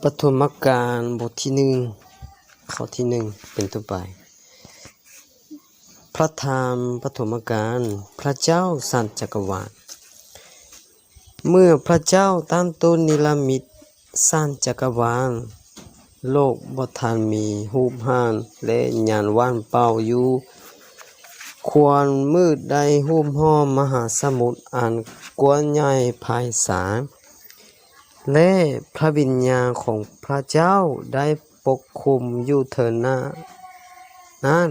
ปฐมกาลบทที่ข้อที่เป็นต้นไปพระธรรมปฐมกาลพระเจ้าสร้างจักรวาลเมื่อพระเจ้าตั้งต้นนิรมิตสร้างจักรวาลโลกบ่ทันมีรูปร่างและญาณว่างเปล่าอยู่ควรมืดได้หุ้มห้อมมหาสมุทรอันกว้างใหญ่ไพศาลและพระวิญญาณของพระเจ้าได้ปกคลุมอยู่เถิดหน้านั้น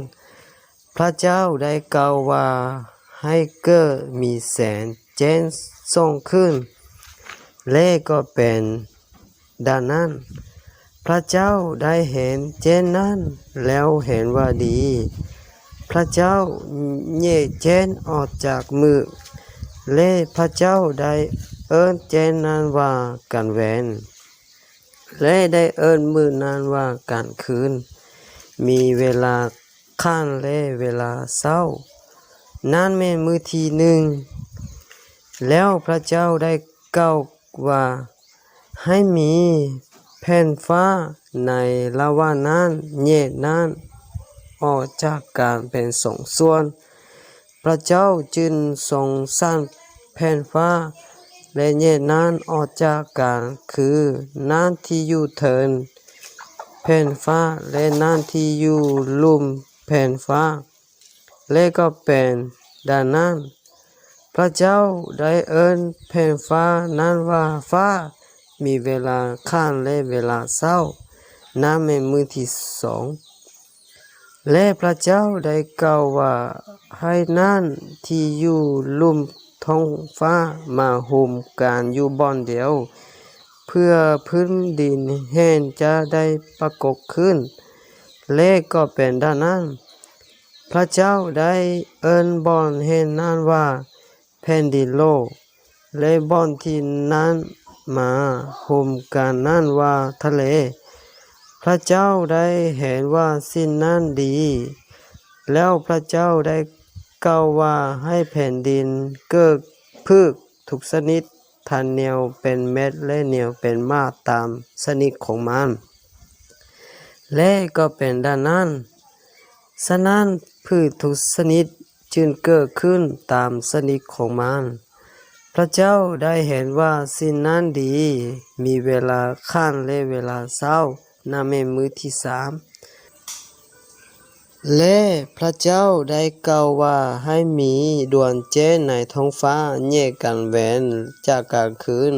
พระเจ้าได้กล่าวว่าให้เกิดมีแสงแจ้งส่องขึ้นและก็เป็นดังนั้นพระเจ้าได้เห็นแจ้งนั้นแล้วเห็นว่าดีพระเจ้าแยกแจ้งออกจากมือและพระเจ้าได้เอิ้นแจ้งนั้นว่าการแวนและได้เอิ้นมือนั้นว่าการคืนมีเวลาค่ำและเวลาเช้านั้นแม่นมื้อที่หนึ่งแล้วพระเจ้าได้กล่าวว่าให้มีแผ่นฟ้าในระหว่างนั้นแยกนั้นออกจากการเป็นสองส่วนพระเจ้าจึงทรงสร้างแผ่นฟ้าและแยกนั้นออกจากกันคือน้ำที่อยู่เทินแผ่นฟ้าและน้ำที่อยู่ลุ่มแผ่นฟ้าและก็เป็นดังนั้นพระเจ้าได้เอิ้นแผ่นฟ้านั้นว่าฟ้ามีเวลาค่ำและเวลาเช้านั้นเป็นมื้อที่สองและพระเจ้าได้กล่าวว่าให้น้ำที่อยู่ลุ่มท้องฟ้ามาห่มกันอยู่บ่อนเดียวเพื่อพื้นดินแห้งจะได้ปรากฏขึ้นและก็เป็นดังนั้นพระเจ้าได้เอิ้นบ่อนแห่งนั้นว่าแผ่นดินโลกและบ่อนที่นั้นมาห่มกันนั้นว่าทะเลพระเจ้าได้เห็นว่าสิ่งนั้นดีแล้วพระเจ้าได้กล่าวว่าให้แผ่นดินเกิดพืชทุกชนิดทันเหนียวเป็นเม็ดและเหนียวเป็นมากตามชนิดของมันและก็เป็นดังนั้นฉะนั้นพืชทุกชนิดจึงเกิดขึ้นตามชนิดของมันพระเจ้าได้เห็นว่าสิ่งนั้นดีมีเวลาค่ำและเวลาเช้านั่นเป็นมื้อที่สามและพระเจ้าได้กล่าวว่าให้มีดวงแจ้งในท้องฟ้าแยกกันแว้นจากกลางคืน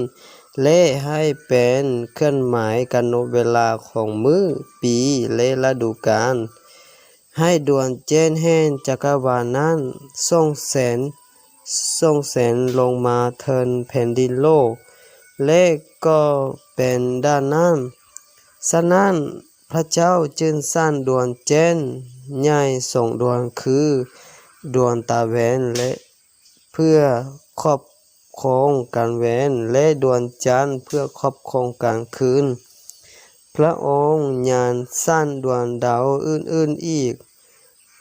และให้เป็นเครื่องหมายกำหนดเวลาของมื้อปีและฤดูกาลให้ดวงแจ้งแห่งจักรวาลนั้นส่องแสงลงมาเทินแผ่นดินโลกและก็เป็นดังนั้นฉะนั้นพระเจ้าจึงสร้างดวงแจ้งใหญ่สองดวงคือดวงตาแหวนและเพื่อครอบครองการแหวนและดวงจันทร์เพื่อครอบครองกลางคืนพระองค์ยังสร้างดวงดาวอื่นๆอีก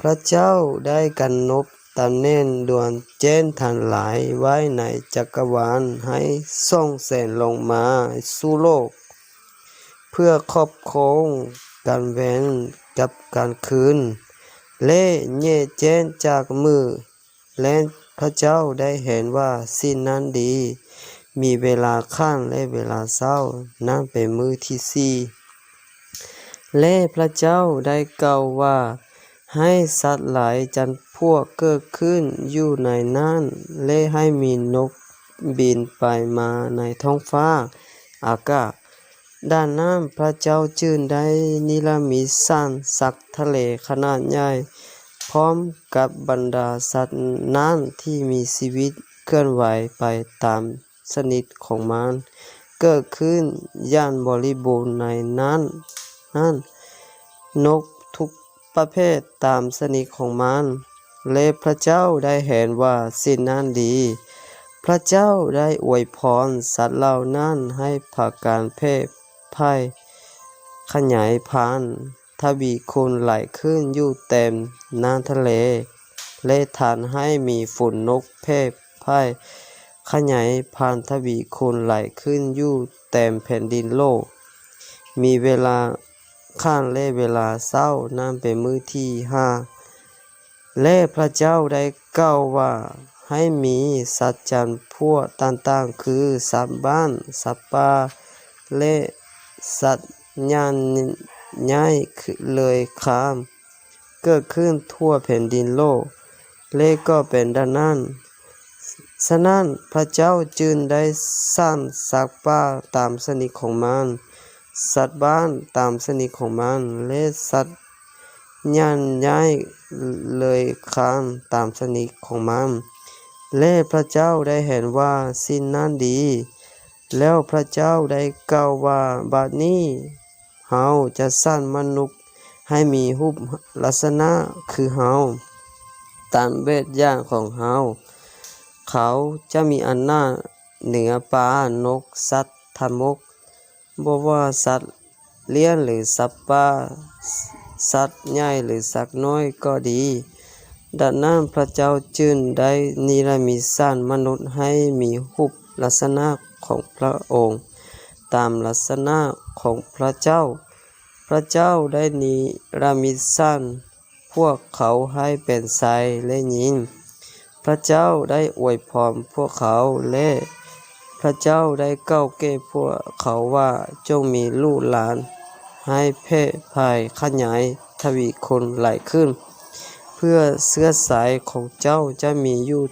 พระเจ้าได้กำหนดตำแหน่งดวงแจ้งทั้งหลายไว้ในจักรวาลให้ส่องแสงลงมาสู่โลกเพื่อครอบครองการแหวนกับการคืนและแยกแจ้งจากมือและพระเจ้าได้เห็นว่าสิ่งนั้นดีมีเวลาค่ำและเวลาเช้านั่นเป็นมื้อที่สี่และพระเจ้าได้กล่าวว่าให้สัตว์หลายจำพวกเกิดขึ้นอยู่ในนั้นและให้มีนกบินไปมาในท้องฟ้าอากาศด้านนั้นพระเจ้าจึงได้นิรมิตสร้างสัตว์ทะเลขนาดใหญ่พร้อมกับบรรดาสัตว์น้ำที่มีชีวิตเคลื่อนไหวไปตามชนิดของมันเกิดขึ้นอย่างบริบูรณ์ในนั้นนกทุกประเภทตามชนิดของมันและพระเจ้าได้เห็นว่าสิ่งนั้นดีพระเจ้าได้อวยพรสัตว์เหล่านั้นให้พากันเพศภัยขยายพันธุ์ทวีคูณไหลขึ้นอยู่เต็มน้ำทะเลและทานให้มีฝูงนกเพศภัยขยายพันธุ์ทวีคูณไหลขึ้นอยู่เต็มแผ่นดินโลก มีเวลาข้านและเวลาเศร้านั้นเป็นมื้อที่ห้าและพระเจ้าได้กล่าวว่าให้มีสัตว์จำพวกต่างๆคือสัตว์บ้านสัตว์ป่าและสัตว์ยานใหญ่เลื้อยคลานเกิดขึ้นทั่วแผ่นดินโลกและก็เป็นดังนั้นฉะนั้นพระเจ้าจึงได้สร้างสัตว์ป่าตามชนิดของมันสัตว์บ้านตามชนิดของมันและสัตว์ยานใหญ่เลื้อยคลานตามชนิดของมันและพระเจ้าได้เห็นว่าสิ่งนั้นดีแล้วพระเจ้าได้กล่าวว่าบัดนี้เฮาจะสร้างมนุษย์ให้มีรูปลักษณะคือเฮาตามแบบอย่างของเฮาเขาจะมีอำนาจเหนือปลานกสัตว์ทั้งหมดบ่ว่าสัตว์เลี้ยงหรือสัตว์ป่าสัตว์ใหญ่หรือสัตว์น้อยก็ดีดังนั้นพระเจ้าจึงได้นิรมิตสร้างมนุษย์ให้มีรูปลักษณะของพระองค์ตามลักษณะของพระเจ้าพระเจ้าได้นิรมิตสร้างพวกเขาให้เป็นชายและหญิงพระเจ้าได้อวยพรพวกเขาและพระเจ้าได้กล่าวแก่พวกเขาว่าจงมีลูกหลานให้แพร่ภายขยายทวีคนหลายขึ้นเพื่อเชื้อสายของเจ้าจะมีอยู่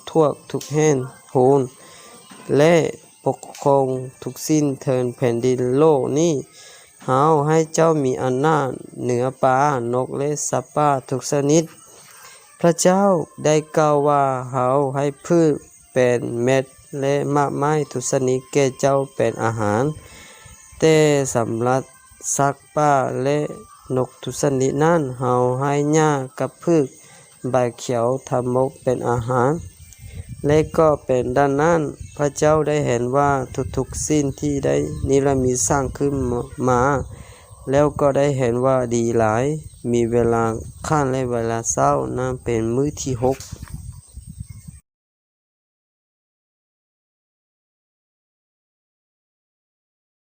ทั่วทุกแห่งโหนและปกครองทุกสิ้นเทินแผ่นดินโลกนี้เฮาให้เจ้ามีอำนาจเหนือปลานกและสัตว์ป่าทุกชนิดพระเจ้าได้กล่าวว่าเฮาให้พืชเป็นเม็ดและมากไม้ทุกชนิดแก่เจ้าเป็นอาหารแต่สำหรับสัตว์ป่าและนกทุกชนิดนั้นเฮาให้หญ้ากับพืชใบเขียวทั้งหมดเป็นอาหารและก็เป็นดังนั้นพระเจ้าได้เห็นว่าทุกๆสิ่งที่ได้นิรมิตสร้างขึ้นมาแล้วก็ได้เห็นว่าดีหลายมีเวลาข้านและเวลาเช้านั้นเป็นมื้อที่6